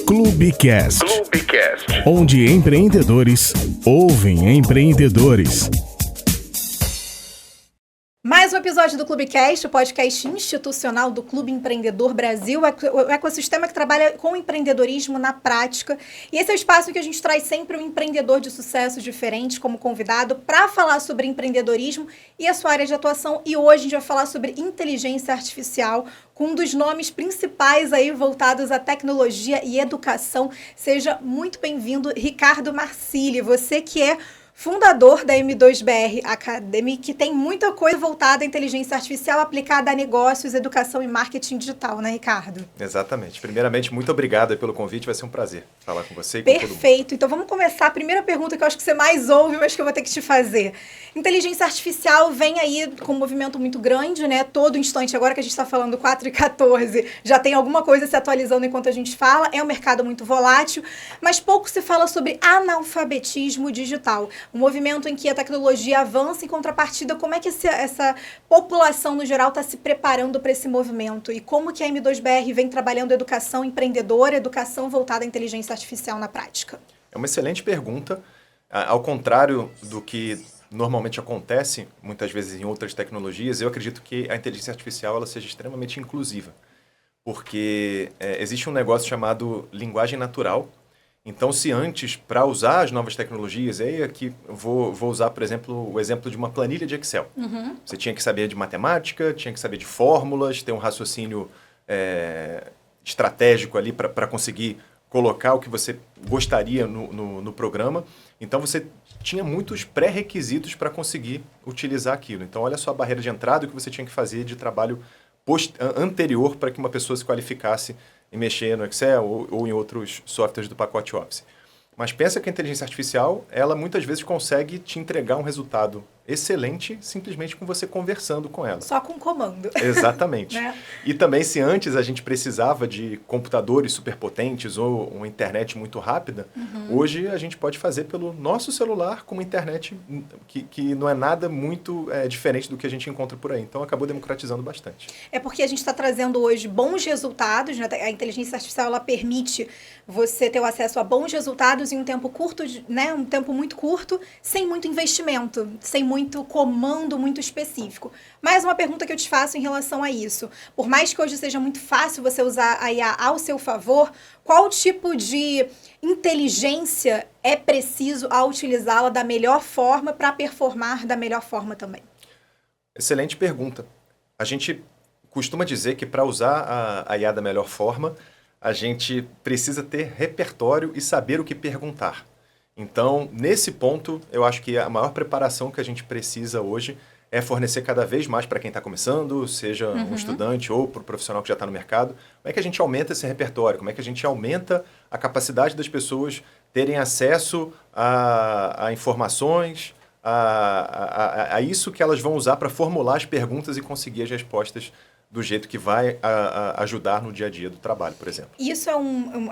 Clubecast, onde empreendedores ouvem empreendedores. Mais um episódio do Clubecast, o podcast institucional do Clube Empreendedor Brasil, o ecossistema que trabalha com empreendedorismo na prática. E esse é o espaço em que a gente traz sempre um empreendedor de sucesso diferente como convidado para falar sobre empreendedorismo e a sua área de atuação. E hoje a gente vai falar sobre inteligência artificial, com um dos nomes principais aí voltados à tecnologia e educação. Seja muito bem-vindo, Ricardo Marcilli, você que é fundador da M2BR Academy, que tem muita coisa voltada à inteligência artificial aplicada a negócios, educação e marketing digital, né, Ricardo? Exatamente. Primeiramente, muito obrigado pelo convite, vai ser um prazer falar com você e com todo mundo. Perfeito. Então vamos começar. A primeira pergunta que eu acho que você mais ouve, mas que eu vou ter que te fazer. Inteligência artificial vem aí com um movimento muito grande, né? Todo instante, agora que a gente está falando 4h14, já tem alguma coisa se atualizando enquanto a gente fala. É um mercado muito volátil, mas pouco se fala sobre analfabetismo digital. Um movimento em que a tecnologia avança, em contrapartida, como é que essa população no geral está se preparando para esse movimento? E como que a M2BR vem trabalhando educação empreendedora, educação voltada à inteligência artificial na prática? É uma excelente pergunta. Ao contrário do que normalmente acontece, muitas vezes em outras tecnologias, eu acredito que a inteligência artificial ela seja extremamente inclusiva. Porque existe um negócio chamado linguagem natural. Então, se antes, para usar as novas tecnologias, aí aqui eu vou usar, por exemplo, o exemplo de uma planilha de Excel. Uhum. Você tinha que saber de matemática, tinha que saber de fórmulas, ter um raciocínio estratégico ali para conseguir colocar o que você gostaria no programa. Então, você tinha muitos pré-requisitos para conseguir utilizar aquilo. Então, olha só a barreira de entrada, o que você tinha que fazer de trabalho anterior para que uma pessoa se qualificasse em mexer no Excel ou em outros softwares do pacote Office. Mas pensa que a inteligência artificial, ela muitas vezes consegue te entregar um resultado excelente simplesmente com você conversando com ela. Só com comando. Exatamente. Né? E também, se antes a gente precisava de computadores superpotentes ou uma internet muito rápida, hoje a gente pode fazer pelo nosso celular com uma internet que não é nada muito diferente do que a gente encontra por aí. Então, acabou democratizando bastante. É porque a gente está trazendo hoje bons resultados, né? A inteligência artificial ela permite você ter o acesso a bons resultados em um tempo curto, né? Um tempo muito curto, sem muito investimento, sem muito comando muito específico. Mais uma pergunta que eu te faço em relação a isso. Por mais que hoje seja muito fácil você usar a IA ao seu favor, qual tipo de inteligência é preciso ao utilizá-la da melhor forma para performar da melhor forma também? Excelente pergunta. A gente costuma dizer que para usar a IA da melhor forma, a gente precisa ter repertório e saber o que perguntar. Então, nesse ponto, eu acho que a maior preparação que a gente precisa hoje é fornecer cada vez mais para quem está começando, seja um estudante ou para o profissional que já está no mercado. Como é que a gente aumenta esse repertório? Como é que a gente aumenta a capacidade das pessoas terem acesso a informações, a isso que elas vão usar para formular as perguntas e conseguir as respostas do jeito que vai ajudar no dia a dia do trabalho, por exemplo. Isso é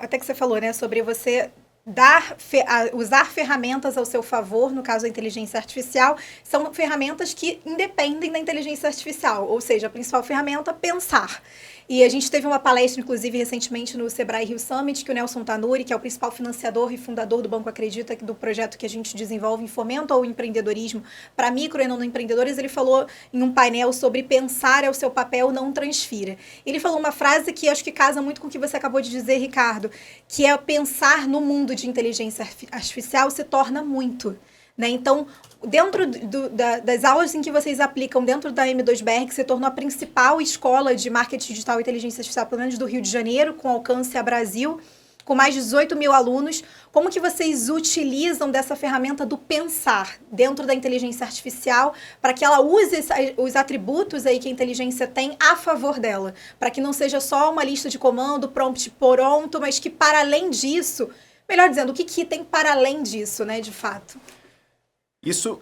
até que você falou, né, sobre você usar ferramentas ao seu favor, no caso da inteligência artificial, são ferramentas que independem da inteligência artificial, ou seja, a principal ferramenta é pensar. E a gente teve uma palestra, inclusive, recentemente no Sebrae Rio Summit, que o Nelson Tanuri, que é o principal financiador e fundador do Banco Acredita, do projeto que a gente desenvolve em fomento ao empreendedorismo para micro e não empreendedores, ele falou em um painel sobre pensar é o seu papel, não transfira. Ele falou uma frase que acho que casa muito com o que você acabou de dizer, Ricardo, que é pensar no mundo de inteligência artificial se torna muito. Né? Então, dentro das aulas em que vocês aplicam dentro da M2BR, que se tornou a principal escola de marketing digital e inteligência artificial, pelo menos do Rio de Janeiro, com alcance a Brasil, com mais de 18 mil alunos, como que vocês utilizam dessa ferramenta do pensar dentro da inteligência artificial para que ela use os atributos aí que a inteligência tem a favor dela, para que não seja só uma lista de comando, prompt pronto, mas que para além disso, melhor dizendo, o que tem para além disso, né, de fato? Isso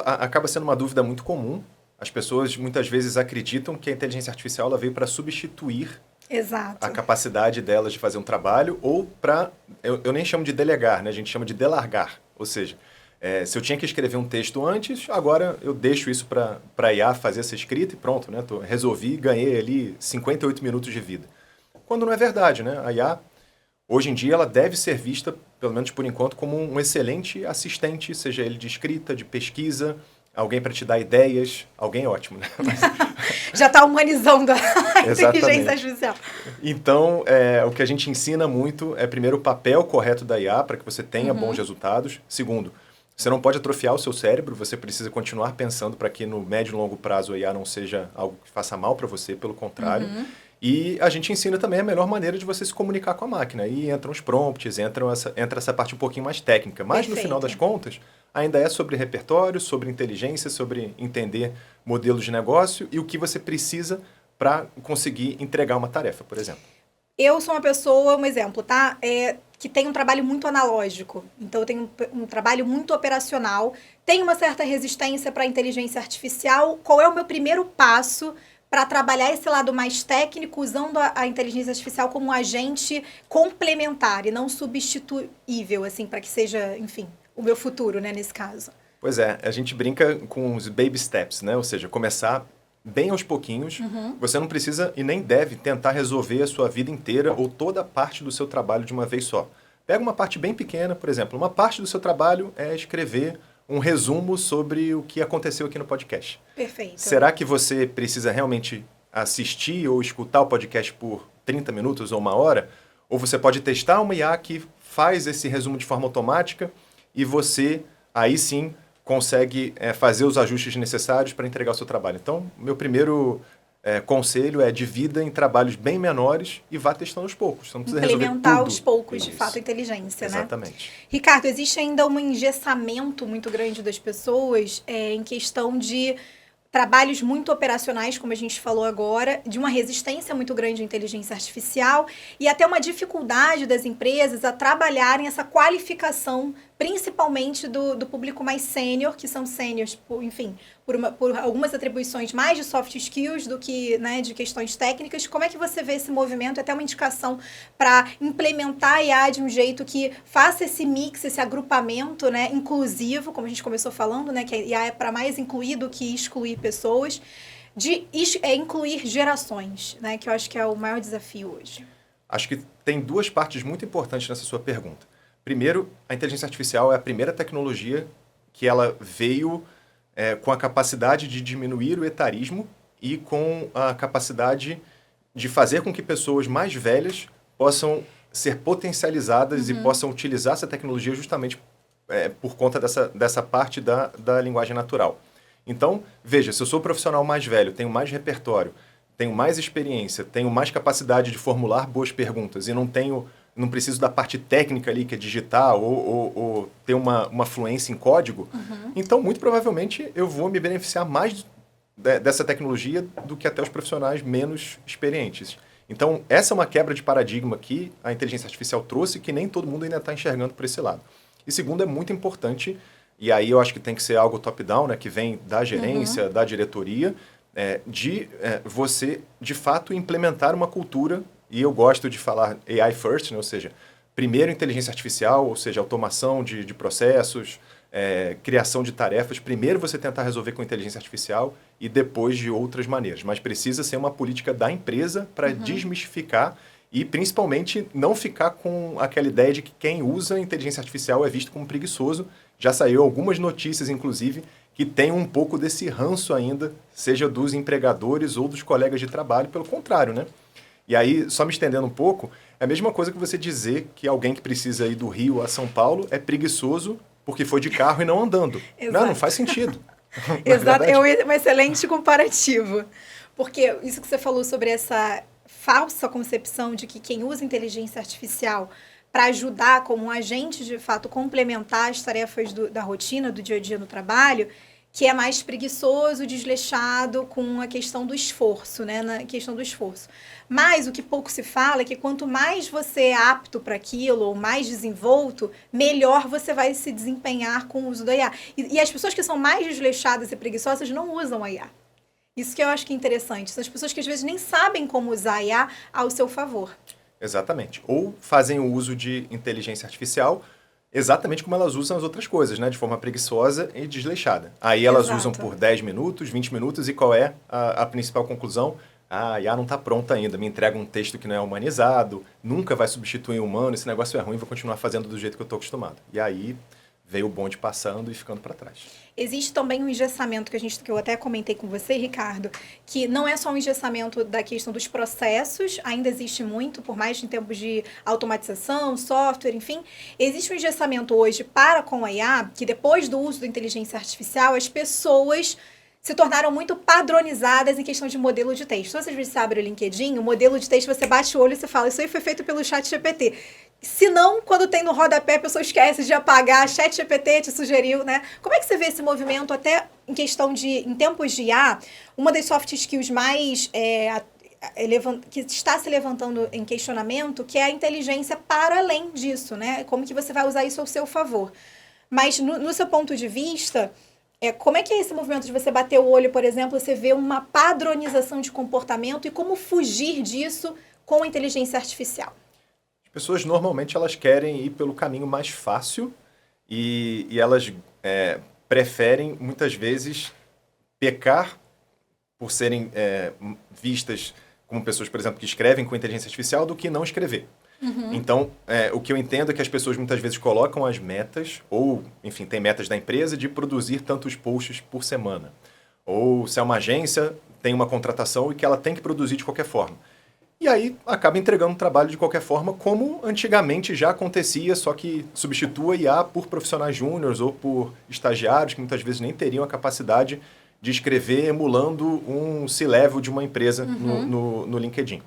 acaba sendo uma dúvida muito comum. As pessoas muitas vezes acreditam que a inteligência artificial ela veio para substituir Exato. a capacidade delas de fazer um trabalho ou para, eu nem chamo de delegar, né? A gente chama de delargar. Ou seja, se eu tinha que escrever um texto antes, agora eu deixo isso para a IA fazer essa escrita e pronto, né? Resolvi e ganhei ali 58 minutos de vida. Quando não é verdade, né? A IA Hoje em dia ela deve ser vista, pelo menos por enquanto, como um excelente assistente, seja ele de escrita, de pesquisa, alguém para te dar ideias. Alguém é ótimo, né? Já está humanizando a inteligência artificial. Então, o que a gente ensina muito é, primeiro, o papel correto da IA para que você tenha bons resultados. Segundo, você não pode atrofiar o seu cérebro, você precisa continuar pensando para que no médio e longo prazo a IA não seja algo que faça mal para você, pelo contrário. E a gente ensina também a melhor maneira de você se comunicar com a máquina. Aí entram os prompts, entra essa parte um pouquinho mais técnica. Mas, no final das contas, ainda é sobre repertório, sobre inteligência, sobre entender modelos de negócio e o que você precisa para conseguir entregar uma tarefa, por exemplo. Eu sou uma pessoa, um exemplo, tá? Que tem um trabalho muito analógico. Então, eu tenho um trabalho muito operacional. Tenho uma certa resistência para a inteligência artificial. Qual é o meu primeiro passo para trabalhar esse lado mais técnico, usando a inteligência artificial como um agente complementar e não substituível, assim, para que seja, enfim, o meu futuro, né, nesse caso? Pois é, a gente brinca com os baby steps, né? Ou seja, começar bem aos pouquinhos. Você não precisa e nem deve tentar resolver a sua vida inteira ou toda parte do seu trabalho de uma vez só. Pega uma parte bem pequena, por exemplo. Uma parte do seu trabalho é escrever um resumo sobre o que aconteceu aqui no podcast. Perfeito. Será que você precisa realmente assistir ou escutar o podcast por 30 minutos ou uma hora? Ou você pode testar uma IA que faz esse resumo de forma automática e você, aí sim, consegue fazer os ajustes necessários para entregar o seu trabalho. Então, meu primeiro conselho é divida em trabalhos bem menores e vá testando aos poucos. Você não precisa resolver tudo. Implementar aos poucos, de fato, a inteligência, né? Exatamente. Ricardo, existe ainda um engessamento muito grande das pessoas em questão de trabalhos muito operacionais, como a gente falou agora, de uma resistência muito grande à inteligência artificial e até uma dificuldade das empresas a trabalharem essa qualificação, principalmente do público mais sênior, que são sêniors, enfim, por algumas atribuições mais de soft skills do que, né, de questões técnicas. Como é que você vê esse movimento? Até uma indicação para implementar a IA de um jeito que faça esse mix, esse agrupamento, né, inclusivo, como a gente começou falando, né, que a IA é para mais incluir do que excluir pessoas, de incluir gerações, né, que eu acho que é o maior desafio hoje. Acho que tem duas partes muito importantes nessa sua pergunta. Primeiro, a inteligência artificial é a primeira tecnologia que ela veio com a capacidade de diminuir o etarismo e com a capacidade de fazer com que pessoas mais velhas possam ser potencializadas e possam utilizar essa tecnologia justamente por conta dessa parte da linguagem natural. Então, veja, se eu sou profissional mais velho, tenho mais repertório, tenho mais experiência, tenho mais capacidade de formular boas perguntas e não preciso da parte técnica ali, que é digitar ou ter uma fluência em código, então, muito provavelmente, eu vou me beneficiar mais dessa tecnologia do que até os profissionais menos experientes. Então, essa é uma quebra de paradigma que a inteligência artificial trouxe que nem todo mundo ainda está enxergando por esse lado. E segundo, é muito importante, e aí eu acho que tem que ser algo top-down, né, que vem da gerência, da diretoria, de você, de fato, implementar uma cultura. E eu gosto de falar AI first, né? Ou seja, primeiro inteligência artificial, ou seja, automação de processos, criação de tarefas. Primeiro você tentar resolver com inteligência artificial e depois de outras maneiras. Mas precisa ser uma política da empresa para desmistificar e, principalmente, não ficar com aquela ideia de que quem usa inteligência artificial é visto como preguiçoso. Já saiu algumas notícias, inclusive, que tem um pouco desse ranço ainda, seja dos empregadores ou dos colegas de trabalho. Pelo contrário, né? E aí, só me estendendo um pouco, é a mesma coisa que você dizer que alguém que precisa ir do Rio a São Paulo é preguiçoso porque foi de carro e não andando. Não faz sentido. Exato, é um excelente comparativo. Porque isso que você falou sobre essa falsa concepção de que quem usa inteligência artificial para ajudar como um agente, de fato, complementar as tarefas da rotina, do dia a dia no trabalho, que é mais preguiçoso, desleixado com a questão do esforço, né? Na questão do esforço. Mas o que pouco se fala é que quanto mais você é apto para aquilo, ou mais desenvolto, melhor você vai se desempenhar com o uso da IA. E as pessoas que são mais desleixadas e preguiçosas não usam a IA. Isso que eu acho que é interessante. São as pessoas que às vezes nem sabem como usar a IA ao seu favor. Exatamente. Ou fazem o uso de inteligência artificial exatamente como elas usam as outras coisas, né? De forma preguiçosa e desleixada. Aí elas usam por 10 minutos, 20 minutos, e qual é a principal conclusão? a IA não está pronta ainda, me entrega um texto que não é humanizado, nunca vai substituir um humano, esse negócio é ruim, vou continuar fazendo do jeito que eu estou acostumado. E aí veio o bonde passando e ficando para trás. Existe também um engessamento que eu até comentei com você, Ricardo, que não é só um engessamento da questão dos processos, ainda existe muito, por mais em tempos de automatização, software, enfim. Existe um engessamento hoje para com a IA, que depois do uso da inteligência artificial, as pessoas se tornaram muito padronizadas em questão de modelo de texto. Vocês vezes abrem o LinkedIn, o modelo de texto, você bate o olho e você fala, isso aí foi feito pelo ChatGPT. Se não, quando tem no rodapé, a pessoa esquece de apagar, ChatGPT te sugeriu, né? Como é que você vê esse movimento até em questão em tempos de IA, uma das soft skills mais que está se levantando em questionamento, que é a inteligência para além disso, né? Como que você vai usar isso ao seu favor. Mas no seu ponto de vista, como é que é esse movimento de você bater o olho, por exemplo, você vê uma padronização de comportamento e como fugir disso com a inteligência artificial? As pessoas normalmente elas querem ir pelo caminho mais fácil e elas preferem muitas vezes pecar por serem vistas como pessoas, por exemplo, que escrevem com inteligência artificial do que não escrever. Uhum. Então, o que eu entendo é que as pessoas muitas vezes colocam as metas, ou, enfim, tem metas da empresa de produzir tantos posts por semana. Ou se é uma agência, tem uma contratação e que ela tem que produzir de qualquer forma. E aí acaba entregando um trabalho de qualquer forma, como antigamente já acontecia, só que substitua IA por profissionais júniores ou por estagiários que muitas vezes nem teriam a capacidade de escrever emulando um C-level de uma empresa no LinkedIn.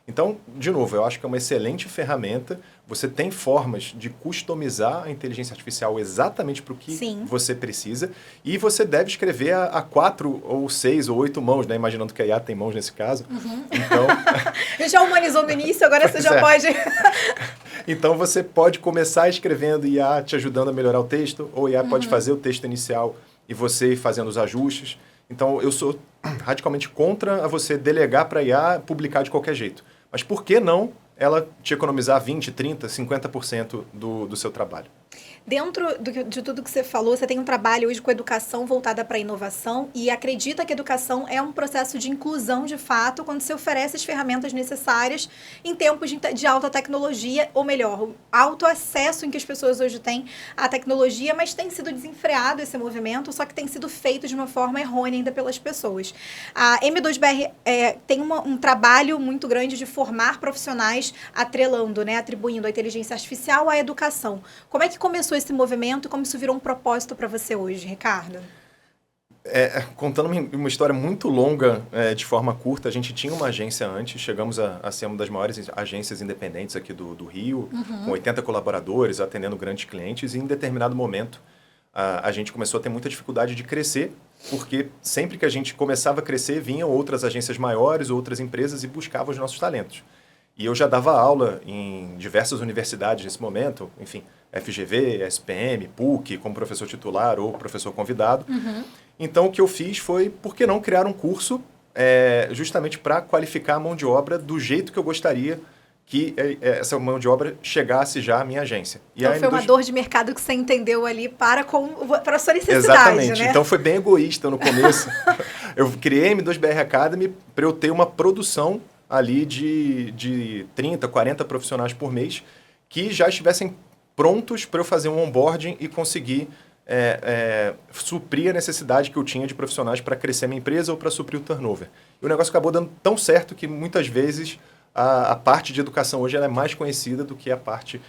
Então, de novo, eu acho que é uma excelente ferramenta. Você tem formas de customizar a inteligência artificial exatamente para o que você precisa. E você deve escrever a 4 ou 6 ou 8 mãos, né? Imaginando que a IA tem mãos nesse caso. Então... Já humanizou no início, agora você já pode... Então, você pode começar escrevendo IA te ajudando a melhorar o texto, ou IA pode fazer o texto inicial e você ir fazendo os ajustes. Então, eu sou radicalmente contra a você delegar para a IA publicar de qualquer jeito. Mas por que não ela te economizar 20%, 30%, 50% do seu trabalho? Dentro de tudo que você falou, você tem um trabalho hoje com educação voltada para a inovação e acredita que a educação é um processo de inclusão de fato quando se oferece as ferramentas necessárias em tempos de alta tecnologia, ou melhor, alto acesso em que as pessoas hoje têm à tecnologia, mas tem sido desenfreado esse movimento, só que tem sido feito de uma forma errônea ainda pelas pessoas. A M2BR tem um trabalho muito grande de formar profissionais atrelando, né, atribuindo a inteligência artificial à educação. Como é que começou esse movimento e como isso virou um propósito para você hoje, Ricardo? Contando uma história muito longa de forma curta, a gente tinha uma agência antes, chegamos a ser uma das maiores agências independentes aqui do Rio, com 80 colaboradores, atendendo grandes clientes, e em determinado momento a gente começou a ter muita dificuldade de crescer, porque sempre que a gente começava a crescer, vinham outras agências maiores, outras empresas e buscavam os nossos talentos. E eu já dava aula em diversas universidades nesse momento, enfim, FGV, SPM, PUC, como professor titular ou professor convidado. Então, o que eu fiz foi, por que não criar um curso justamente para qualificar a mão de obra do jeito que eu gostaria que essa mão de obra chegasse já à minha agência. E então, foi uma dor de mercado que você entendeu ali para a sua necessidade, exatamente. Né? Então, foi bem egoísta no começo. Eu criei a M2BR Academy para eu ter uma produção ali de 30, 40 profissionais por mês que já estivessem prontos para eu fazer um onboarding e conseguir suprir a necessidade que eu tinha de profissionais para crescer a minha empresa ou para suprir o turnover. E o negócio acabou dando tão certo que muitas vezes a parte de educação hoje ela é mais conhecida do que a parte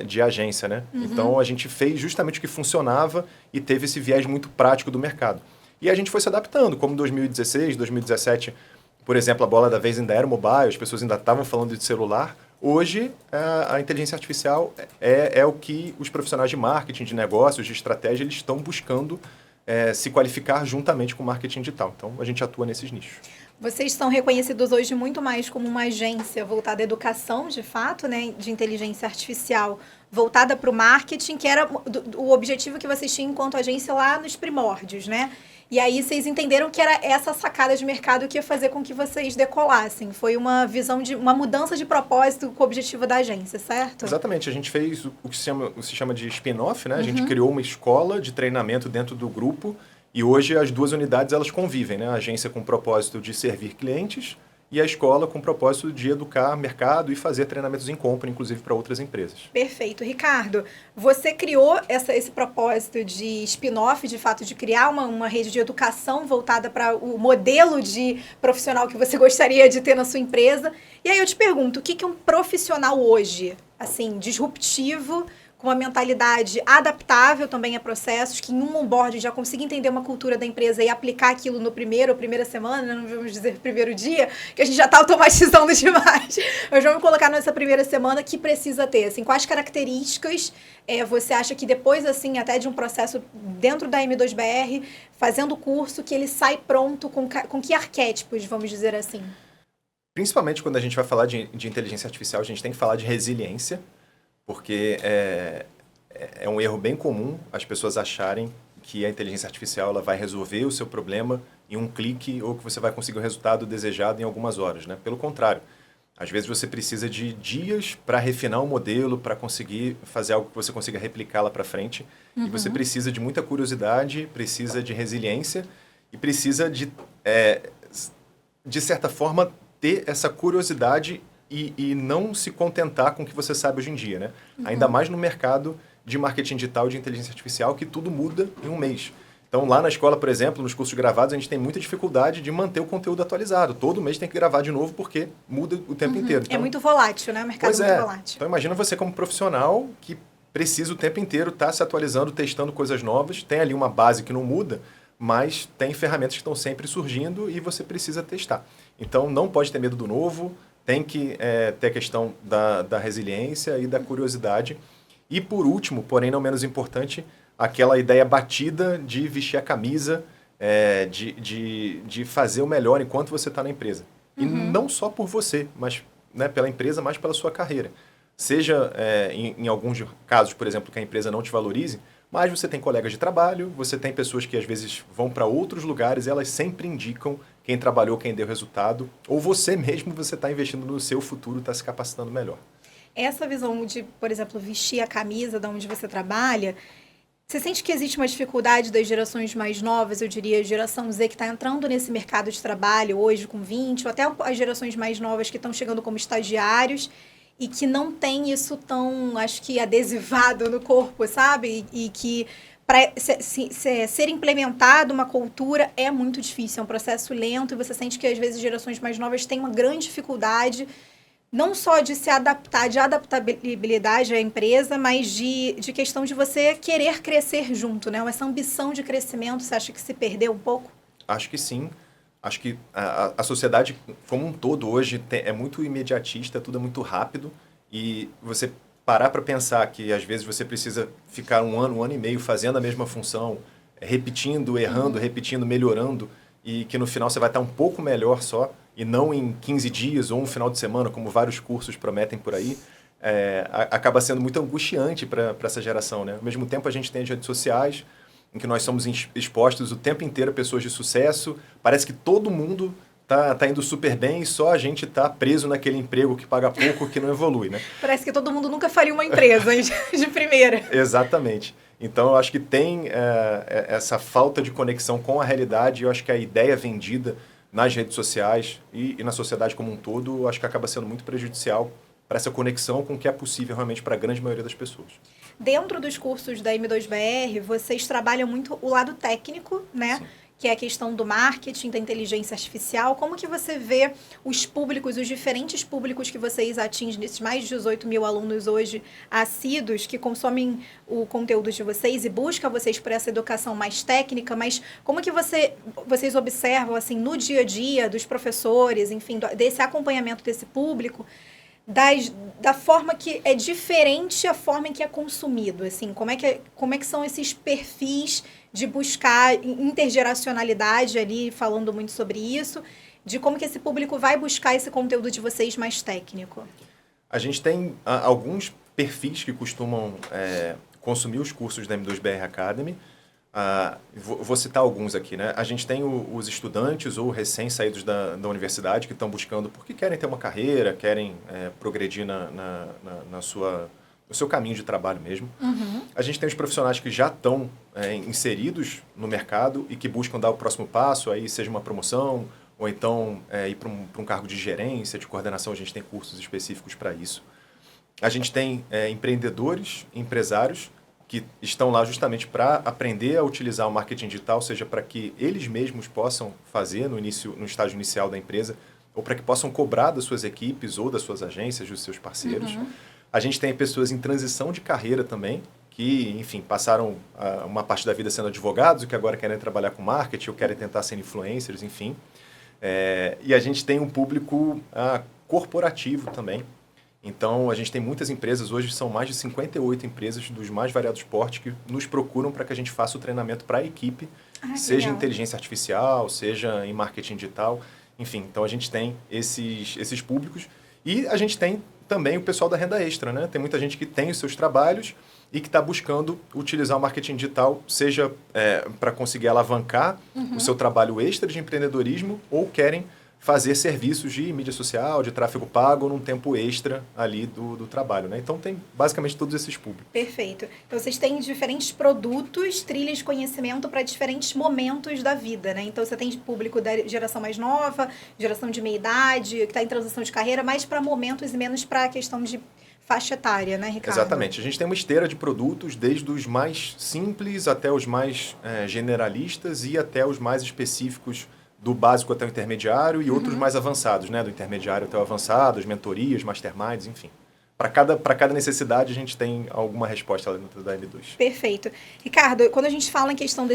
de agência, né? Então a gente fez justamente o que funcionava e teve esse viés muito prático do mercado. E a gente foi se adaptando, como em 2016, 2017... Por exemplo, a bola da vez ainda era mobile, as pessoas ainda estavam falando de celular. Hoje, a inteligência artificial é o que os profissionais de marketing, de negócios, de estratégia, eles estão buscando se qualificar juntamente com o marketing digital. Então, a gente atua nesses nichos. Vocês são reconhecidos hoje muito mais como uma agência voltada à educação, de fato, né, de inteligência artificial, voltada para o marketing, que era o objetivo que vocês tinham enquanto agência lá nos primórdios, né? E aí vocês entenderam que era essa sacada de mercado que ia fazer com que vocês decolassem. Foi uma visão de uma mudança de propósito com o objetivo da agência, certo? Exatamente. A gente fez o que se chama de spin-off, né? A gente criou uma escola de treinamento dentro do grupo E hoje as duas unidades elas convivem, né? A agência com o propósito de servir clientes e a escola com o propósito de educar mercado e fazer treinamentos em compra, inclusive para outras empresas. Perfeito. Ricardo, você criou esse propósito de spin-off, de fato, de criar uma rede de educação voltada para o modelo de profissional que você gostaria de ter na sua empresa. E aí eu te pergunto, o que é um profissional hoje, assim, disruptivo, com uma mentalidade adaptável também a processos, que em um onboard já consiga entender uma cultura da empresa e aplicar aquilo no primeira semana, não vamos dizer primeiro dia, que a gente já está automatizando demais. Mas vamos colocar nessa primeira semana que precisa ter, assim, quais características você acha que depois, assim, até de um processo dentro da M2BR, fazendo o curso, que ele sai pronto com que arquétipos, vamos dizer assim? Principalmente quando a gente vai falar de inteligência artificial, a gente tem que falar de resiliência, porque é um erro bem comum as pessoas acharem que a inteligência artificial ela vai resolver o seu problema em um clique ou que você vai conseguir o resultado desejado em algumas horas, né? Pelo contrário, às vezes você precisa de dias para refinar um modelo, para conseguir fazer algo que você consiga replicar lá para frente. E você precisa de muita curiosidade, precisa de resiliência e precisa de certa forma, ter essa curiosidade e não se contentar com o que você sabe hoje em dia, né? Ainda mais no mercado de marketing digital, de inteligência artificial, que tudo muda em um mês. Então, lá na escola, por exemplo, nos cursos gravados, a gente tem muita dificuldade de manter o conteúdo atualizado. Todo mês tem que gravar de novo, porque muda o tempo inteiro. Então, é muito volátil, né? O mercado é muito volátil. Então, imagina você como profissional que precisa o tempo inteiro estar se atualizando, testando coisas novas. Tem ali uma base que não muda, mas tem ferramentas que estão sempre surgindo e você precisa testar. Então, não pode ter medo do novo, tem que ter a questão da resiliência e da curiosidade. E, por último, porém não menos importante, aquela ideia batida de vestir a camisa, de fazer o melhor enquanto você está na empresa. E não só por você, mas pela empresa, mas pela sua carreira. Seja em alguns casos, por exemplo, que a empresa não te valorize, mas você tem colegas de trabalho, você tem pessoas que às vezes vão para outros lugares e elas sempre indicam quem trabalhou, quem deu resultado, ou você mesmo, você está investindo no seu futuro, está se capacitando melhor. Essa visão de, por exemplo, vestir a camisa de onde você trabalha, você sente que existe uma dificuldade das gerações mais novas, eu diria, a geração Z que está entrando nesse mercado de trabalho hoje com 20, ou até as gerações mais novas que estão chegando como estagiários e que não tem isso tão, acho que, adesivado no corpo, sabe? E que para ser implementado uma cultura é muito difícil, é um processo lento e você sente que às vezes gerações mais novas têm uma grande dificuldade não só de se adaptar, de adaptabilidade à empresa, mas de questão de você querer crescer junto, né? Essa ambição de crescimento, você acha que se perdeu um pouco? Acho que sim. Acho que a sociedade como um todo hoje é muito imediatista, tudo é muito rápido e você parar para pensar que às vezes você precisa ficar um ano e meio fazendo a mesma função, repetindo, errando, repetindo, melhorando e que no final você vai estar um pouco melhor só e não em 15 dias ou um final de semana, como vários cursos prometem por aí, acaba sendo muito angustiante para essa geração, né? Ao mesmo tempo a gente tem as redes sociais, em que nós somos expostos o tempo inteiro a pessoas de sucesso, parece que todo mundo tá indo super bem e só a gente tá preso naquele emprego que paga pouco, que não evolui, né? Parece que todo mundo nunca faria uma empresa de primeira. Exatamente. Então, eu acho que tem essa falta de conexão com a realidade, eu acho que a ideia vendida nas redes sociais e na sociedade como um todo, eu acho que acaba sendo muito prejudicial para essa conexão com o que é possível realmente para a grande maioria das pessoas. Dentro dos cursos da M2BR, vocês trabalham muito o lado técnico, né? Sim. Que é a questão do marketing, da inteligência artificial. Como que você vê os públicos, os diferentes públicos que vocês atingem, nesses mais de 18 mil alunos hoje assíduos, que consomem o conteúdo de vocês e buscam vocês por essa educação mais técnica, mas como que vocês observam, assim, no dia a dia dos professores, enfim, desse acompanhamento desse público, da forma que é diferente a forma em que é consumido, assim, como é que são esses perfis de buscar intergeracionalidade ali, falando muito sobre isso, de como que esse público vai buscar esse conteúdo de vocês mais técnico? A gente tem alguns perfis que costumam consumir os cursos da M2BR Academy. Vou citar alguns aqui, né? A gente tem os estudantes ou recém-saídos da universidade que estão buscando porque querem ter uma carreira, querem progredir na seu caminho de trabalho mesmo. A gente tem os profissionais que já estão inseridos no mercado e que buscam dar o próximo passo, aí seja uma promoção, ou então ir para um cargo de gerência, de coordenação, a gente tem cursos específicos para isso. A gente tem empreendedores, empresários, que estão lá justamente para aprender a utilizar o marketing digital, seja para que eles mesmos possam fazer no estágio inicial da empresa, ou para que possam cobrar das suas equipes ou das suas agências, dos seus parceiros. A gente tem pessoas em transição de carreira também, que, enfim, passaram uma parte da vida sendo advogados e que agora querem trabalhar com marketing ou querem tentar ser influencers, enfim. E a gente tem um público corporativo também. Então, a gente tem muitas empresas, hoje são mais de 58 empresas dos mais variados portes que nos procuram para que a gente faça o treinamento para a equipe, seja em inteligência artificial, seja em marketing digital, enfim. Então, a gente tem esses públicos e a gente tem também o pessoal da renda extra, né? Tem muita gente que tem os seus trabalhos e que está buscando utilizar o marketing digital, seja para conseguir alavancar o seu trabalho extra de empreendedorismo ou querem fazer serviços de mídia social, de tráfego pago num tempo extra ali do trabalho, né? Então tem basicamente todos esses públicos. Perfeito. Então vocês têm diferentes produtos, trilhas de conhecimento para diferentes momentos da vida, né? Então você tem público da geração mais nova, geração de meia idade, que está em transição de carreira, mais para momentos e menos para a questão de faixa etária, né, Ricardo? Exatamente. A gente tem uma esteira de produtos, desde os mais simples até os mais generalistas e até os mais específicos, do básico até o intermediário e outros mais avançados, né? Do intermediário até o avançado, as mentorias, masterminds, enfim. Para cada necessidade, a gente tem alguma resposta lá dentro da M2. Perfeito. Ricardo, quando a gente fala em questão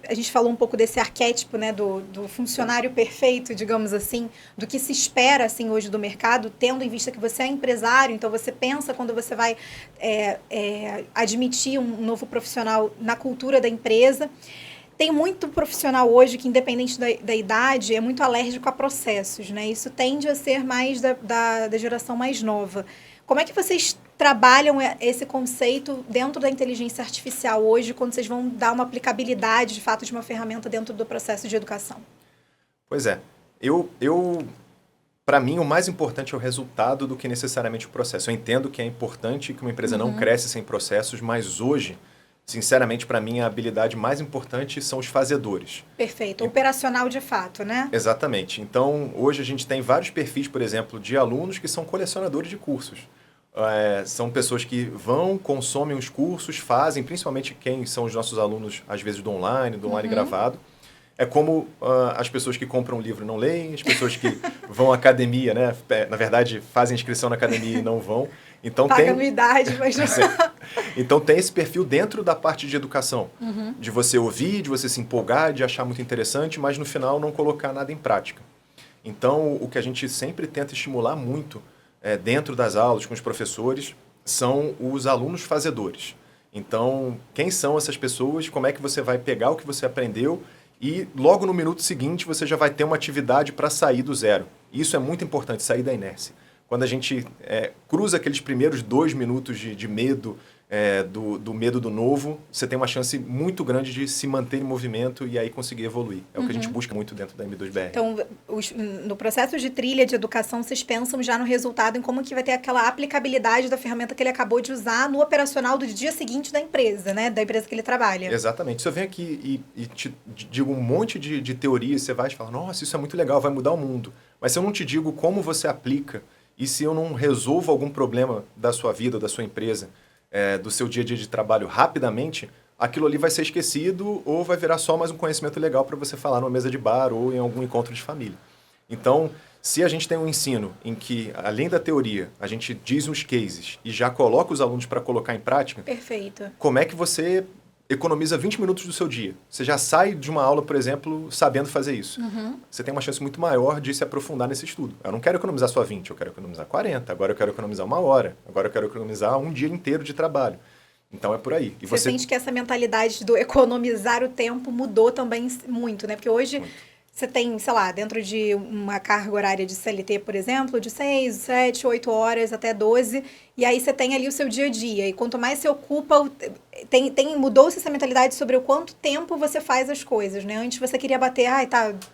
a gente falou um pouco desse arquétipo, né, do funcionário perfeito, digamos assim, do que se espera, assim, hoje do mercado, tendo em vista que você é empresário, então você pensa quando você vai admitir um novo profissional na cultura da empresa. Tem muito profissional hoje que, independente da idade, é muito alérgico a processos, né? Isso tende a ser mais da geração mais nova. Como é que vocês trabalham esse conceito dentro da inteligência artificial hoje, quando vocês vão dar uma aplicabilidade, de fato, de uma ferramenta dentro do processo de educação? Pois é. Para mim, o mais importante é o resultado do que necessariamente o processo. Eu entendo que é importante que uma empresa não cresce sem processos, mas hoje, sinceramente, para mim, a habilidade mais importante são os fazedores. Perfeito. Operacional de fato, né? Exatamente. Então, hoje a gente tem vários perfis, por exemplo, de alunos que são colecionadores de cursos. São pessoas que vão, consomem os cursos, fazem, principalmente quem são os nossos alunos, às vezes, do online gravado. É como as pessoas que compram um livro e não leem, as pessoas que vão à academia, né? Na verdade, fazem inscrição na academia e não vão. Então, paga anuidade, mas não... Então tem esse perfil dentro da parte de educação, de você ouvir, de você se empolgar, de achar muito interessante, mas no final não colocar nada em prática. Então o que a gente sempre tenta estimular muito dentro das aulas com os professores são os alunos fazedores. Então quem são essas pessoas, como é que você vai pegar o que você aprendeu e logo no minuto seguinte você já vai ter uma atividade para sair do zero. Isso é muito importante, sair da inércia. Quando a gente cruza aqueles primeiros 2 minutos de medo, do medo do novo, você tem uma chance muito grande de se manter em movimento e aí conseguir evoluir. É o que a gente busca muito dentro da M2BR. Então, no processo de trilha de educação, vocês pensam já no resultado, em como que vai ter aquela aplicabilidade da ferramenta que ele acabou de usar no operacional do dia seguinte da empresa, né? Da empresa que ele trabalha. Exatamente. Se eu venho aqui e te digo um monte de teorias, você vai falar, nossa, isso é muito legal, vai mudar o mundo. Mas se eu não te digo como você aplica e se eu não resolvo algum problema da sua vida, da sua empresa, do seu dia a dia de trabalho rapidamente, aquilo ali vai ser esquecido ou vai virar só mais um conhecimento legal para você falar numa mesa de bar ou em algum encontro de família. Então, se a gente tem um ensino em que, além da teoria, a gente diz uns cases e já coloca os alunos para colocar em prática, perfeito. Como é que você economiza 20 minutos do seu dia? Você já sai de uma aula, por exemplo, sabendo fazer isso. Você tem uma chance muito maior de se aprofundar nesse estudo. Eu não quero economizar só 20, eu quero economizar 40, agora eu quero economizar 1 hora, agora eu quero economizar um dia inteiro de trabalho. Então é por aí. E você sente que essa mentalidade do economizar o tempo mudou também muito, né? Porque hoje... Muito. você tem, sei lá, dentro de uma carga horária de CLT, por exemplo, de 6, 7, 8 horas até 12, e aí você tem ali o seu dia a dia. E quanto mais você ocupa, mudou-se essa mentalidade sobre o quanto tempo você faz as coisas, né? Antes você queria bater,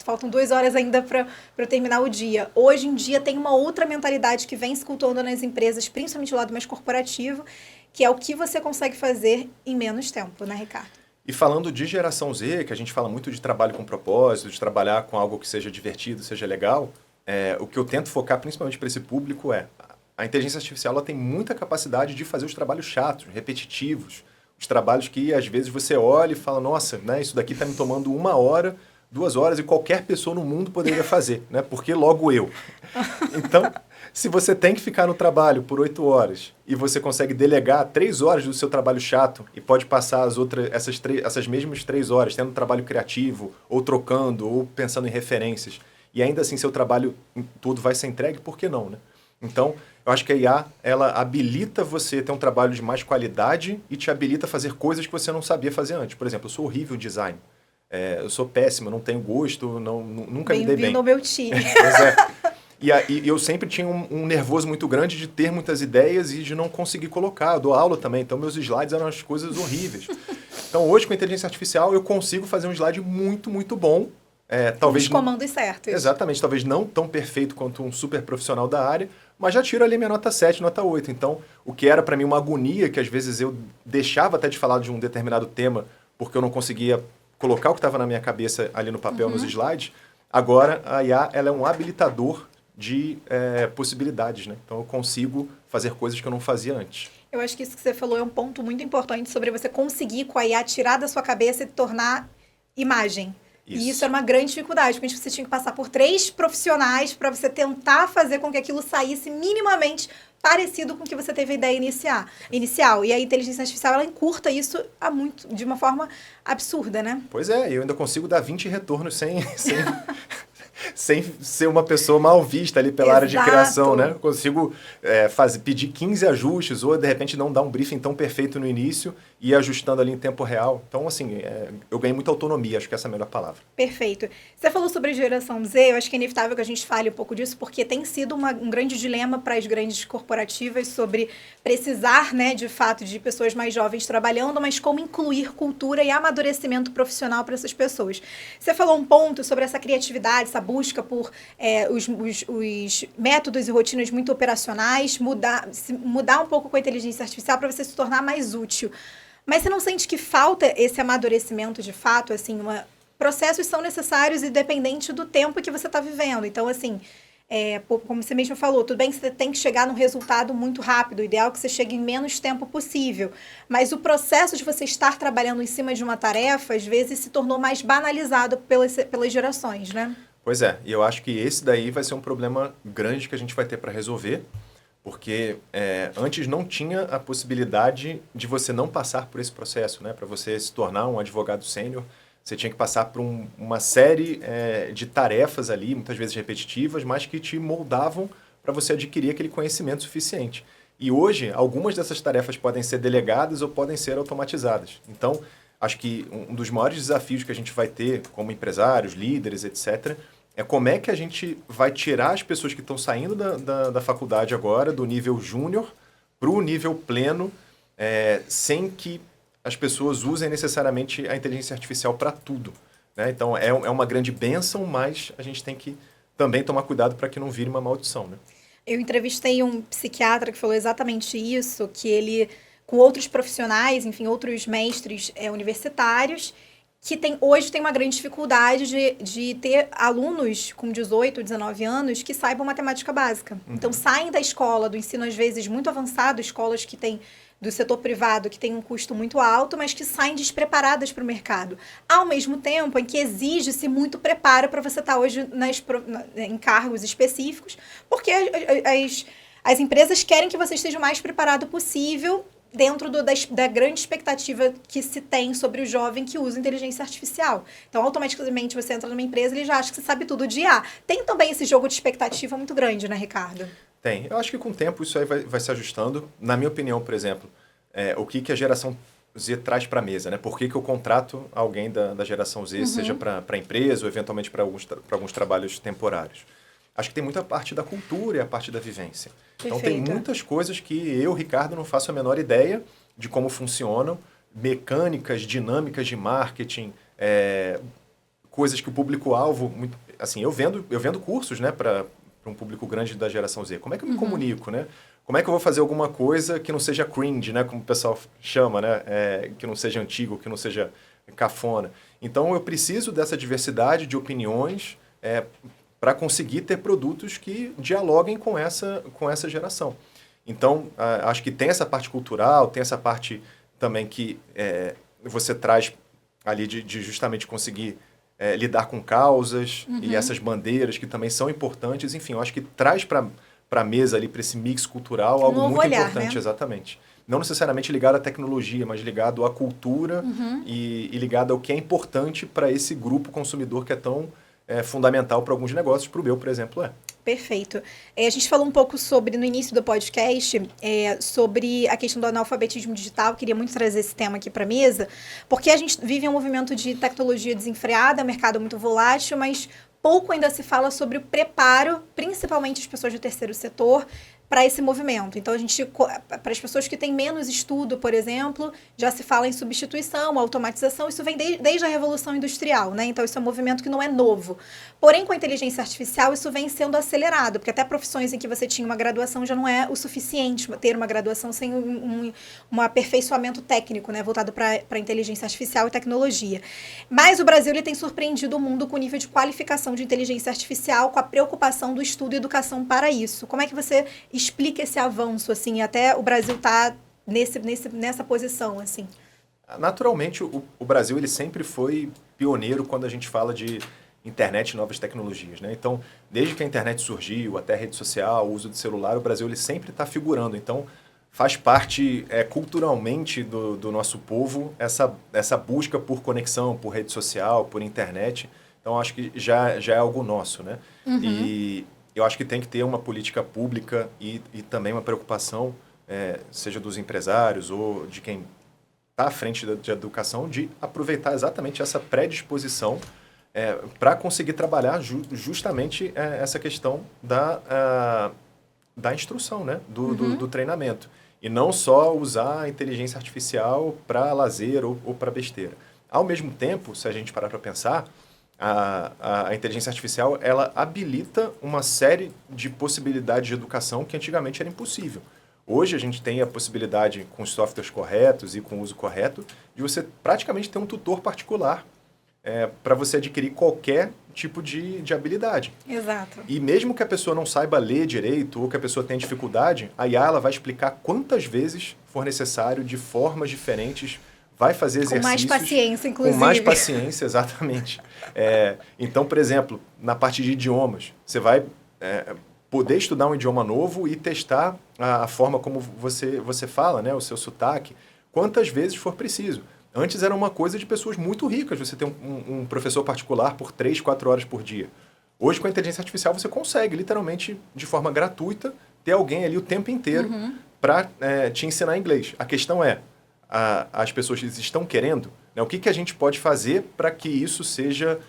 faltam 2 horas ainda para eu terminar o dia. Hoje em dia tem uma outra mentalidade que vem se cultuando nas empresas, principalmente o lado mais corporativo, que é o que você consegue fazer em menos tempo, né, Ricardo? E falando de geração Z, que a gente fala muito de trabalho com propósito, de trabalhar com algo que seja divertido, seja legal, o que eu tento focar principalmente para esse público é a inteligência artificial ela tem muita capacidade de fazer os trabalhos chatos, repetitivos, os trabalhos que às vezes você olha e fala, nossa, né, isso daqui está me tomando 1 hora, 2 horas e qualquer pessoa no mundo poderia fazer, né? Porque logo eu. Então, se você tem que ficar no trabalho por 8 horas e você consegue delegar 3 horas do seu trabalho chato e pode passar essas mesmas 3 horas tendo um trabalho criativo, ou trocando, ou pensando em referências, e ainda assim seu trabalho todo vai ser entregue, por que não, né? Então, eu acho que a IA, ela habilita você a ter um trabalho de mais qualidade e te habilita a fazer coisas que você não sabia fazer antes. Por exemplo, eu sou horrível em design. Eu sou péssimo, não tenho gosto, nunca me dei bem. Bem-vindo ao meu time. Pois é. E eu sempre tinha um nervoso muito grande de ter muitas ideias e de não conseguir colocar. Eu dou aula também, então meus slides eram as coisas horríveis. Então hoje com a inteligência artificial eu consigo fazer um slide muito, muito bom. Talvez os comandos certos. Exatamente, talvez não tão perfeito quanto um super profissional da área, mas já tiro ali minha nota 7, nota 8. Então o que era para mim uma agonia, que às vezes eu deixava até de falar de um determinado tema porque eu não conseguia colocar o que estava na minha cabeça ali no papel, nos slides, agora a IA ela é um habilitador de possibilidades, né? Então eu consigo fazer coisas que eu não fazia antes. Eu acho que isso que você falou é um ponto muito importante sobre você conseguir com a IA tirar da sua cabeça e tornar imagem. Isso. E isso era uma grande dificuldade, porque você tinha que passar por 3 profissionais para você tentar fazer com que aquilo saísse minimamente parecido com o que você teve a ideia inicial. E a inteligência artificial, ela encurta isso de uma forma absurda, né? Pois é, eu ainda consigo dar 20 retornos sem ser uma pessoa mal vista ali pela área de criação, né? Eu consigo pedir 15 ajustes ou, de repente, não dar um briefing tão perfeito no início e ir ajustando ali em tempo real. Então, assim, eu ganhei muita autonomia, acho que essa é a melhor palavra. Perfeito. Você falou sobre geração Z, eu acho que é inevitável que a gente fale um pouco disso, porque tem sido um grande dilema para as grandes corporativas sobre precisar, né, de fato, de pessoas mais jovens trabalhando, mas como incluir cultura e amadurecimento profissional para essas pessoas. Você falou um ponto sobre essa criatividade, essa busca por os métodos e rotinas muito operacionais, mudar um pouco com a inteligência artificial para você se tornar mais útil. Mas você não sente que falta esse amadurecimento de fato? Assim, processos são necessários independente do tempo que você está vivendo. Então, assim, como você mesmo falou, tudo bem que você tem que chegar num resultado muito rápido, o ideal é que você chegue em menos tempo possível, mas o processo de você estar trabalhando em cima de uma tarefa, às vezes, se tornou mais banalizado pelas gerações, né? Pois é, e eu acho que esse daí vai ser um problema grande que a gente vai ter para resolver, porque antes não tinha a possibilidade de você não passar por esse processo, né? Para você se tornar um advogado sênior, você tinha que passar por uma série de tarefas ali, muitas vezes repetitivas, mas que te moldavam para você adquirir aquele conhecimento suficiente. E hoje, algumas dessas tarefas podem ser delegadas ou podem ser automatizadas. Então, acho que um dos maiores desafios que a gente vai ter como empresários, líderes, etc., é como é que a gente vai tirar as pessoas que estão saindo da faculdade agora, do nível júnior, para o nível pleno, sem que as pessoas usem necessariamente a inteligência artificial para tudo, né? Então, é uma grande bênção, mas a gente tem que também tomar cuidado para que não vire uma maldição, né? Eu entrevistei um psiquiatra que falou exatamente isso, que ele, com outros profissionais, enfim, outros mestres universitários, que hoje tem uma grande dificuldade de ter alunos com 18, 19 anos que saibam matemática básica. Uhum. Então, saem da escola, do ensino, às vezes, muito avançado, escolas que têm do setor privado, que tem um custo muito alto, mas que saem despreparadas para o mercado. Ao mesmo tempo em que exige-se muito preparo para você estar hoje em cargos específicos, porque as empresas querem que você esteja o mais preparado possível dentro da grande expectativa que se tem sobre o jovem que usa inteligência artificial. Então, automaticamente, você entra numa empresa e ele já acha que você sabe tudo de IA. Tem também esse jogo de expectativa muito grande, né, Ricardo? Tem. Eu acho que com o tempo isso aí vai se ajustando. Na minha opinião, por exemplo, o que a geração Z traz para a mesa, né? Por que eu contrato alguém da geração Z, seja para a empresa ou eventualmente para alguns trabalhos temporários? Acho que tem muita parte da cultura e a parte da vivência. Então, tem muitas coisas que eu, Ricardo, não faço a menor ideia de como funcionam, mecânicas, dinâmicas de marketing, coisas que o público-alvo... Assim, eu vendo cursos, né, para um público grande da geração Z. Como é que eu me comunico, né? Como é que eu vou fazer alguma coisa que não seja cringe, né, como o pessoal chama, né? Que não seja antigo, que não seja cafona. Então, eu preciso dessa diversidade de opiniões para conseguir ter produtos que dialoguem com essa geração. Então, acho que tem essa parte cultural, tem essa parte também que você traz ali de justamente conseguir lidar com causas e essas bandeiras que também são importantes. Enfim, eu acho que traz para a mesa ali, para esse mix cultural, algo muito olhar, importante, né? Exatamente. Não necessariamente ligado à tecnologia, mas ligado à cultura e ligado ao que é importante para esse grupo consumidor que é tão fundamental para alguns negócios, para o meu, por exemplo, Perfeito. A gente falou um pouco no início do podcast, sobre a questão do analfabetismo digital. Queria muito trazer esse tema aqui para a mesa, porque a gente vive um movimento de tecnologia desenfreada, mercado muito volátil, mas pouco ainda se fala sobre o preparo, principalmente as pessoas do terceiro setor, para esse movimento. Então, para as pessoas que têm menos estudo, por exemplo, já se fala em substituição, automatização. Isso vem desde a Revolução Industrial, né? Então, isso é um movimento que não é novo. Porém, com a inteligência artificial, isso vem sendo acelerado, porque até profissões em que você tinha uma graduação já não é o suficiente ter uma graduação sem um aperfeiçoamento técnico, né? Voltado para a inteligência artificial e tecnologia. Mas o Brasil ele tem surpreendido o mundo com o nível de qualificação de inteligência artificial, com a preocupação do estudo e educação para isso. Como é que você explica esse avanço, assim, até o Brasil tá nessa posição, assim? Naturalmente, o Brasil ele sempre foi pioneiro quando a gente fala de internet e novas tecnologias, né? Então, desde que a internet surgiu, até a rede social, o uso do celular, o Brasil ele sempre está figurando. Então, faz parte culturalmente do nosso povo essa busca por conexão, por rede social, por internet. Então, acho que já é algo nosso, né? E eu acho que tem que ter uma política pública e também uma preocupação, seja dos empresários ou de quem está à frente de educação, de aproveitar exatamente essa predisposição para conseguir trabalhar justamente essa questão da instrução, né? Do treinamento. E não só usar a inteligência artificial para lazer ou para besteira. Ao mesmo tempo, se a gente parar para pensar, a inteligência artificial ela habilita uma série de possibilidades de educação que antigamente era impossível. Hoje a gente tem a possibilidade, com os softwares corretos e com o uso correto, de você praticamente ter um tutor particular para você adquirir qualquer tipo de habilidade. Exato. E mesmo que a pessoa não saiba ler direito ou que a pessoa tenha dificuldade, a IA ela vai explicar quantas vezes for necessário, de formas diferentes, vai fazer exercícios... Com mais paciência, inclusive. Com mais paciência, exatamente. Então, por exemplo, na parte de idiomas, você vai poder estudar um idioma novo e testar a forma como você fala, né, o seu sotaque, quantas vezes for preciso. Antes era uma coisa de pessoas muito ricas, você tem um professor particular por 3, 4 horas por dia. Hoje, com a inteligência artificial, você consegue, literalmente, de forma gratuita, ter alguém ali o tempo inteiro para te ensinar inglês. A questão é, as pessoas estão querendo, né? O que a gente pode fazer para que isso seja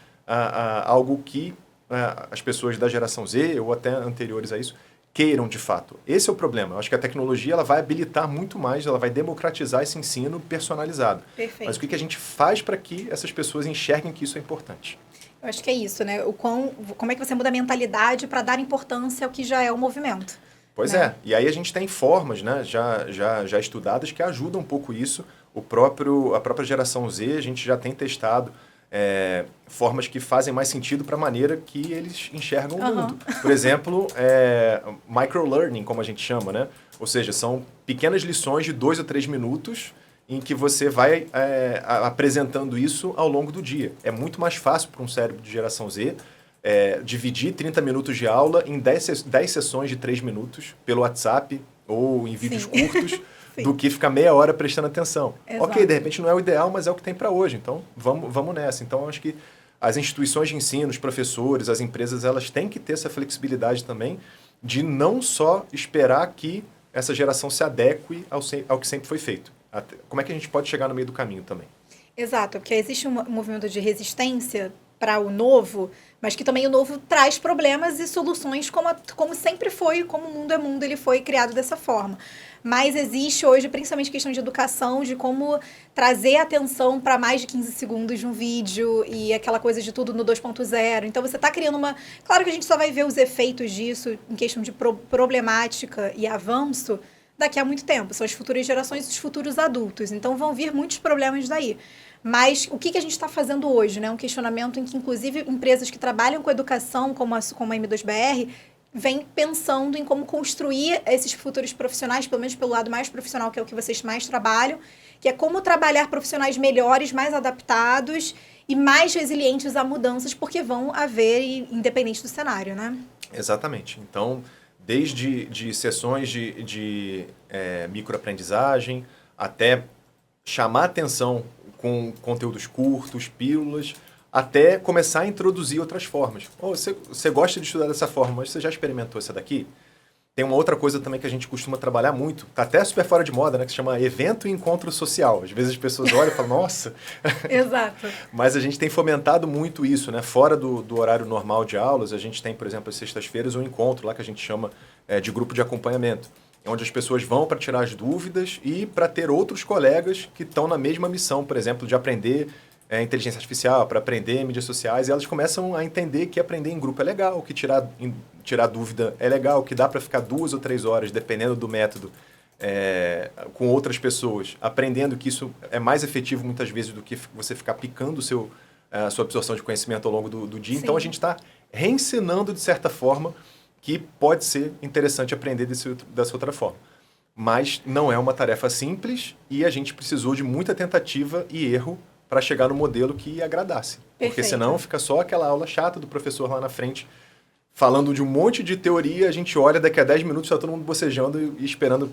algo que as pessoas da geração Z ou até anteriores a isso queiram de fato. Esse é o problema. Eu acho que a tecnologia ela vai habilitar muito mais, ela vai democratizar esse ensino personalizado. Perfeito. Mas o que a gente faz para que essas pessoas enxerguem que isso é importante? Eu acho que é isso, né? Como é que você muda a mentalidade para dar importância ao que já é o movimento? Pois né? E aí a gente tem formas, né, já estudadas que ajudam um pouco isso. A própria geração Z, a gente já tem testado formas que fazem mais sentido para a maneira que eles enxergam o mundo. Por exemplo, microlearning, como a gente chama, né? Ou seja, são pequenas lições de 2 ou 3 minutos em que você vai apresentando isso ao longo do dia. É muito mais fácil para um cérebro de geração Z dividir 30 minutos de aula em 10 sessões de 3 minutos pelo WhatsApp ou em vídeos curtos, do que ficar meia hora prestando atenção. Exato. Ok, de repente não é o ideal, mas é o que tem para hoje. Então, vamos nessa. Então, acho que as instituições de ensino, os professores, as empresas, elas têm que ter essa flexibilidade também de não só esperar que essa geração se adeque ao que sempre foi feito. como é que a gente pode chegar no meio do caminho também. Exato, porque existe um movimento de resistência para o novo, mas que também o novo traz problemas e soluções como sempre foi, como o mundo é mundo, ele foi criado dessa forma. Mas existe hoje, principalmente questão de educação, de como trazer atenção para mais de 15 segundos de um vídeo e aquela coisa de tudo no 2.0. Então você está criando uma... Claro que a gente só vai ver os efeitos disso em questão de problemática e avanço daqui a muito tempo. São as futuras gerações e os futuros adultos. Então vão vir muitos problemas daí. Mas o que a gente está fazendo hoje, né? Um questionamento em que, inclusive, empresas que trabalham com educação, como a M2BR, vem pensando em como construir esses futuros profissionais, pelo menos pelo lado mais profissional, que é o que vocês mais trabalham, que é como trabalhar profissionais melhores, mais adaptados e mais resilientes a mudanças, porque vão haver, independente do cenário, né? Exatamente. Então, desde sessões de microaprendizagem até chamar atenção com conteúdos curtos, pílulas, até começar a introduzir outras formas. Você gosta de estudar dessa forma, mas você já experimentou essa daqui? Tem uma outra coisa também que a gente costuma trabalhar muito, tá até super fora de moda, né? Que se chama evento e encontro social. Às vezes as pessoas olham e falam, nossa... Exato. Mas a gente tem fomentado muito isso, né? Fora do horário normal de aulas, a gente tem, por exemplo, às sextas-feiras, um encontro lá que a gente chama de grupo de acompanhamento, onde as pessoas vão para tirar as dúvidas e para ter outros colegas que estão na mesma missão, por exemplo, de aprender inteligência artificial, para aprender mídias sociais, e elas começam a entender que aprender em grupo é legal, que tirar dúvida é legal, que dá para ficar 2 ou 3 horas, dependendo do método, com outras pessoas, aprendendo que isso é mais efetivo muitas vezes do que você ficar picando a sua absorção de conhecimento ao longo do dia. Sim. Então a gente está reensinando, de certa forma, que pode ser interessante aprender dessa outra forma. Mas não é uma tarefa simples e a gente precisou de muita tentativa e erro para chegar no modelo que agradasse. Perfeito. Porque senão fica só aquela aula chata do professor lá na frente, falando de um monte de teoria, a gente olha, daqui a 10 minutos está todo mundo bocejando e esperando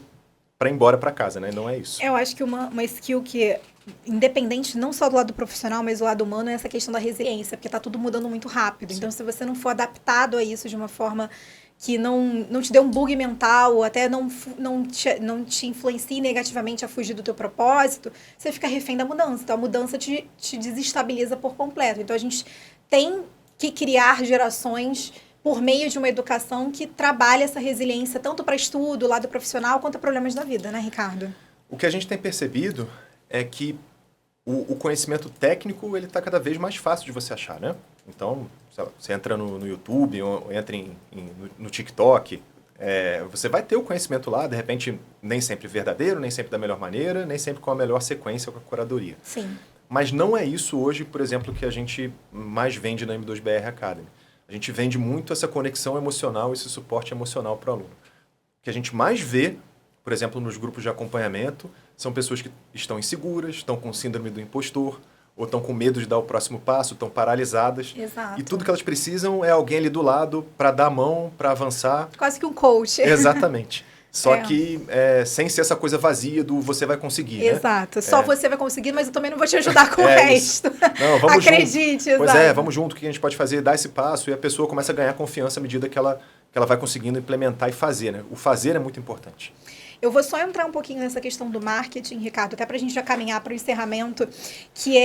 para ir embora para casa, né? Não é isso. Eu acho que uma skill que, independente não só do lado profissional, mas do lado humano, é essa questão da resiliência, porque está tudo mudando muito rápido. Sim. Então, se você não for adaptado a isso de uma forma que não te dê um bug mental, ou até não te influencie negativamente a fugir do teu propósito, você fica refém da mudança. Então, a mudança te desestabiliza por completo. Então, a gente tem que criar gerações por meio de uma educação que trabalhe essa resiliência tanto para estudo, lado profissional, quanto a problemas da vida, né, Ricardo? O que a gente tem percebido é que o conhecimento técnico ele está cada vez mais fácil de você achar, né? Então, você entra no YouTube, ou entra no TikTok, você vai ter o conhecimento lá, de repente, nem sempre verdadeiro, nem sempre da melhor maneira, nem sempre com a melhor sequência, com a curadoria. Sim. Mas não é isso hoje, por exemplo, que a gente mais vende na M2BR Academy. A gente vende muito essa conexão emocional, esse suporte emocional para o aluno. O que a gente mais vê, por exemplo, nos grupos de acompanhamento, são pessoas que estão inseguras, estão com síndrome do impostor, ou estão com medo de dar o próximo passo, estão paralisadas. Exato. E tudo que elas precisam é alguém ali do lado para dar a mão, para avançar. Quase que um coach. Exatamente. Só que sem ser essa coisa vazia do você vai conseguir, Exato. Né? Só você vai conseguir, mas eu também não vou te ajudar com o resto. Não, vamos Acredite, junto. exato. Pois vamos junto, o que a gente pode fazer? Dar esse passo e a pessoa começa a ganhar confiança à medida que ela vai conseguindo implementar e fazer, né? O fazer é muito importante. Eu vou só entrar um pouquinho nessa questão do marketing, Ricardo, até para a gente já caminhar para o encerramento, que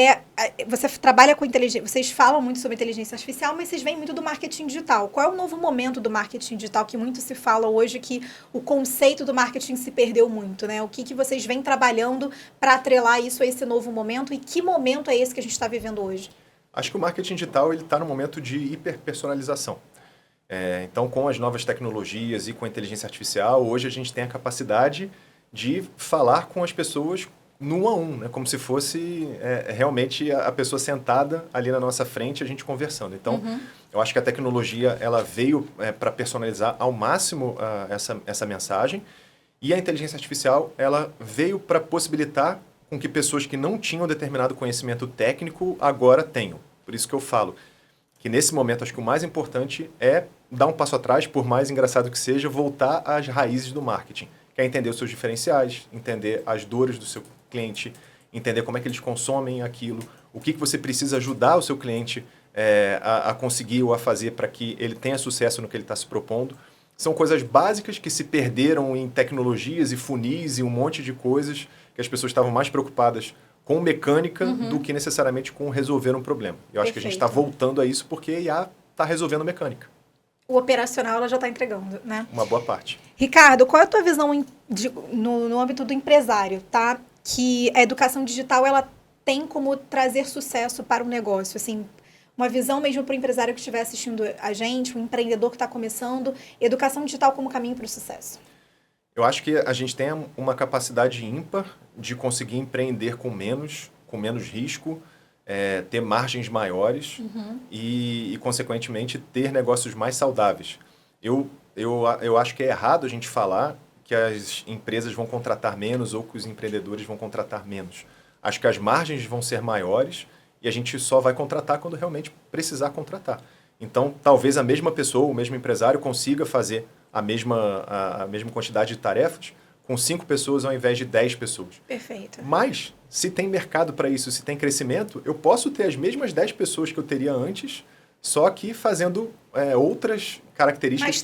você trabalha com inteligência, vocês falam muito sobre inteligência artificial, mas vocês vêm muito do marketing digital. Qual é o novo momento do marketing digital que muito se fala hoje, que o conceito do marketing se perdeu muito, né? O que vocês vêm trabalhando para atrelar isso a esse novo momento e que momento é esse que a gente está vivendo hoje? Acho que o marketing digital está no momento de hiperpersonalização. Então, com as novas tecnologias e com a inteligência artificial, hoje a gente tem a capacidade de falar com as pessoas no 1 a 1, né? Como se fosse realmente a pessoa sentada ali na nossa frente, a gente conversando. Então, eu acho que a tecnologia ela veio para personalizar ao máximo essa mensagem, e a inteligência artificial ela veio para possibilitar com que pessoas que não tinham determinado conhecimento técnico agora tenham. Por isso que eu falo que nesse momento acho que o mais importante é dar um passo atrás, por mais engraçado que seja, voltar às raízes do marketing, que é entender os seus diferenciais, entender as dores do seu cliente, entender como é que eles consomem aquilo, o que você precisa ajudar o seu cliente a conseguir ou a fazer para que ele tenha sucesso no que ele está se propondo. São coisas básicas que se perderam em tecnologias e funis e um monte de coisas que as pessoas estavam mais preocupadas com mecânica do que necessariamente com resolver um problema. Eu acho que a gente está voltando a isso porque a IA está resolvendo mecânica. O operacional ela já está entregando, né? Uma boa parte. Ricardo, qual é a tua visão no âmbito do empresário, tá? Que a educação digital ela tem como trazer sucesso para o negócio, assim, uma visão mesmo para o empresário que estiver assistindo a gente, um empreendedor que está começando, educação digital como caminho para o sucesso. Eu acho que a gente tem uma capacidade ímpar de conseguir empreender com menos risco, ter margens maiores e, consequentemente, ter negócios mais saudáveis. Eu acho que é errado a gente falar que as empresas vão contratar menos ou que os empreendedores vão contratar menos. Acho que as margens vão ser maiores e a gente só vai contratar quando realmente precisar contratar. Então, talvez a mesma pessoa, o mesmo empresário, consiga fazer a mesma quantidade de tarefas com 5 pessoas ao invés de 10 pessoas. Perfeito. Mas, se tem mercado para isso, se tem crescimento, eu posso ter as mesmas 10 pessoas que eu teria antes, só que fazendo outras características...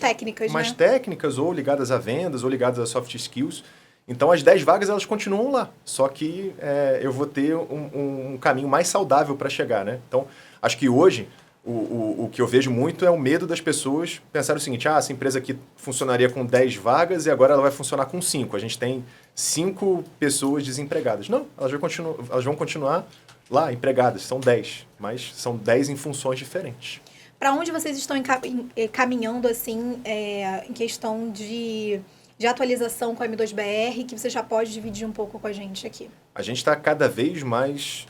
Mais técnicas, ou ligadas a vendas, ou ligadas a soft skills. Então, as 10 vagas, elas continuam lá. Só que eu vou ter um caminho mais saudável para chegar, né? Então, acho que hoje, o que eu vejo muito é o medo das pessoas pensar o seguinte, essa empresa aqui funcionaria com 10 vagas e agora ela vai funcionar com 5. A gente tem 5 pessoas desempregadas. Não, elas vão continuar lá, empregadas. São 10, mas são 10 em funções diferentes. Para onde vocês estão caminhando, assim, em questão de atualização com a M2BR, que você já pode dividir um pouco com a gente aqui? A gente está cada vez mais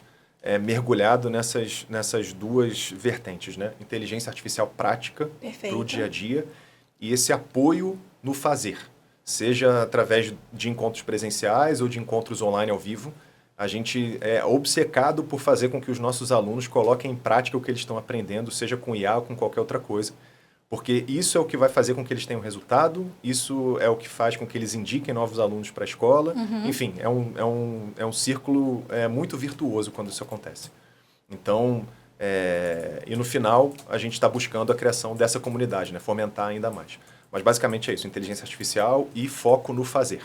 mergulhado nessas duas vertentes, né? Inteligência artificial prática para o dia a dia e esse apoio no fazer, seja através de encontros presenciais ou de encontros online ao vivo. A gente é obcecado por fazer com que os nossos alunos coloquem em prática o que eles estão aprendendo, seja com IA ou com qualquer outra coisa, porque isso é o que vai fazer com que eles tenham resultado, isso é o que faz com que eles indiquem novos alunos para a escola. Enfim, é um círculo muito virtuoso quando isso acontece. Então, e no final, a gente está buscando a criação dessa comunidade, né? Fomentar ainda mais. Mas basicamente é isso, inteligência artificial e foco no fazer.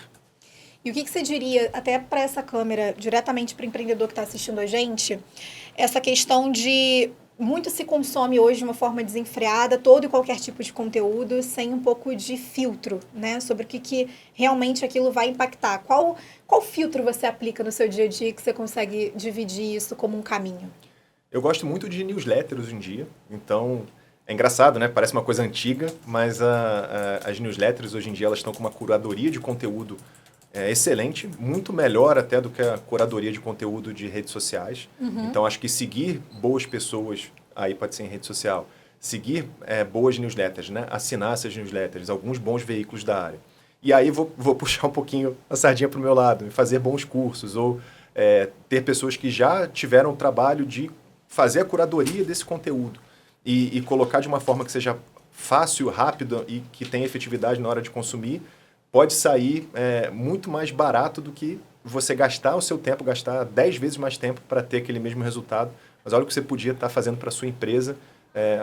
E o que você diria, até para essa câmera, diretamente para o empreendedor que está assistindo a gente, essa questão de... Muito se consome hoje de uma forma desenfreada todo e qualquer tipo de conteúdo sem um pouco de filtro, né? Sobre o que realmente aquilo vai impactar. Qual filtro você aplica no seu dia a dia que você consegue dividir isso como um caminho? Eu gosto muito de newsletters hoje em dia. Então, é engraçado, né? Parece uma coisa antiga, mas as newsletters hoje em dia elas estão com uma curadoria de conteúdo excelente, muito melhor até do que a curadoria de conteúdo de redes sociais. Então, acho que seguir boas pessoas, aí pode ser em rede social, seguir boas newsletters, né? Assinar essas newsletters, alguns bons veículos da área. E aí vou puxar um pouquinho a sardinha para o meu lado, fazer bons cursos, ou ter pessoas que já tiveram o trabalho de fazer a curadoria desse conteúdo e colocar de uma forma que seja fácil, rápida e que tenha efetividade na hora de consumir, pode sair muito mais barato do que você gastar o seu tempo, gastar 10 vezes mais tempo para ter aquele mesmo resultado. Mas olha o que você podia estar fazendo para a sua empresa,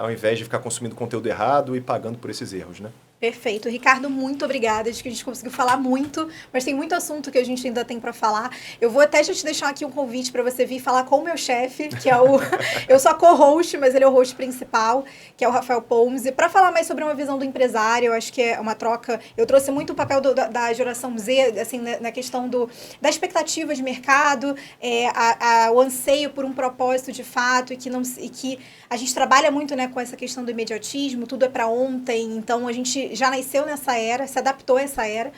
ao invés de ficar consumindo conteúdo errado e pagando por esses erros, né? Perfeito. Ricardo, muito obrigada. Acho que a gente conseguiu falar muito, mas tem muito assunto que a gente ainda tem para falar. Eu vou até já te deixar aqui um convite para você vir falar com o meu chefe, que é o... Eu sou a co-host, mas ele é o host principal, que é o Rafael Pomes. E para falar mais sobre uma visão do empresário, eu acho que é uma troca... Eu trouxe muito o papel da geração Z, assim, na questão da expectativa de mercado, o anseio por um propósito de fato, e que a gente trabalha muito, né, com essa questão do imediatismo, tudo é para ontem, então a gente já nasceu nessa era, se adaptou a essa era,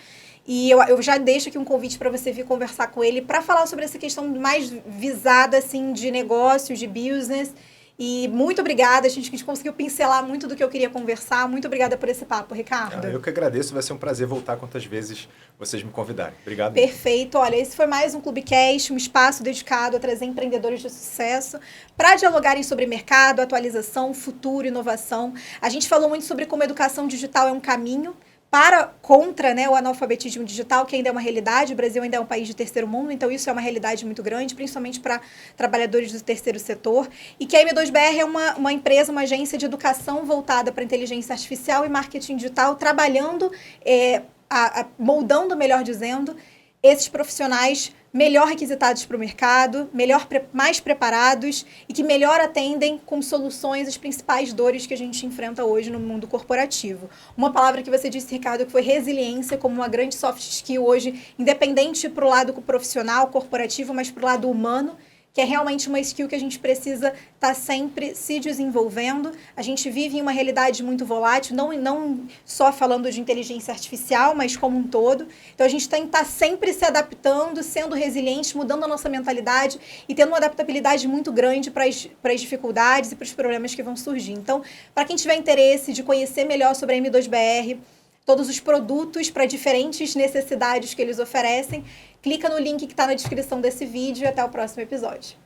e eu já deixo aqui um convite para você vir conversar com ele para falar sobre essa questão mais visada, assim, de negócios, de business. E muito obrigada, a gente conseguiu pincelar muito do que eu queria conversar. Muito obrigada por esse papo, Ricardo. Eu que agradeço, vai ser um prazer voltar quantas vezes vocês me convidarem. Obrigado. Perfeito. Olha, esse foi mais um Clubecast, um espaço dedicado a trazer empreendedores de sucesso para dialogarem sobre mercado, atualização, futuro, inovação. A gente falou muito sobre como a educação digital é um caminho contra, né, o analfabetismo digital, que ainda é uma realidade. O Brasil ainda é um país de terceiro mundo, então isso é uma realidade muito grande, principalmente para trabalhadores do terceiro setor. E que a M2BR é uma empresa, uma agência de educação voltada para inteligência artificial e marketing digital, trabalhando, moldando, melhor dizendo, esses profissionais melhor requisitados para o mercado, mais preparados e que melhor atendem com soluções as principais dores que a gente enfrenta hoje no mundo corporativo. Uma palavra que você disse, Ricardo, que foi resiliência como uma grande soft skill hoje, independente para o lado profissional, corporativo, mas para o lado humano, que é realmente uma skill que a gente precisa estar sempre se desenvolvendo. A gente vive em uma realidade muito volátil, não só falando de inteligência artificial, mas como um todo. Então, a gente tem que estar sempre se adaptando, sendo resiliente, mudando a nossa mentalidade e tendo uma adaptabilidade muito grande para as dificuldades e para os problemas que vão surgir. Então, para quem tiver interesse de conhecer melhor sobre a M2BR, todos os produtos para diferentes necessidades que eles oferecem, clica no link que está na descrição desse vídeo e até o próximo episódio.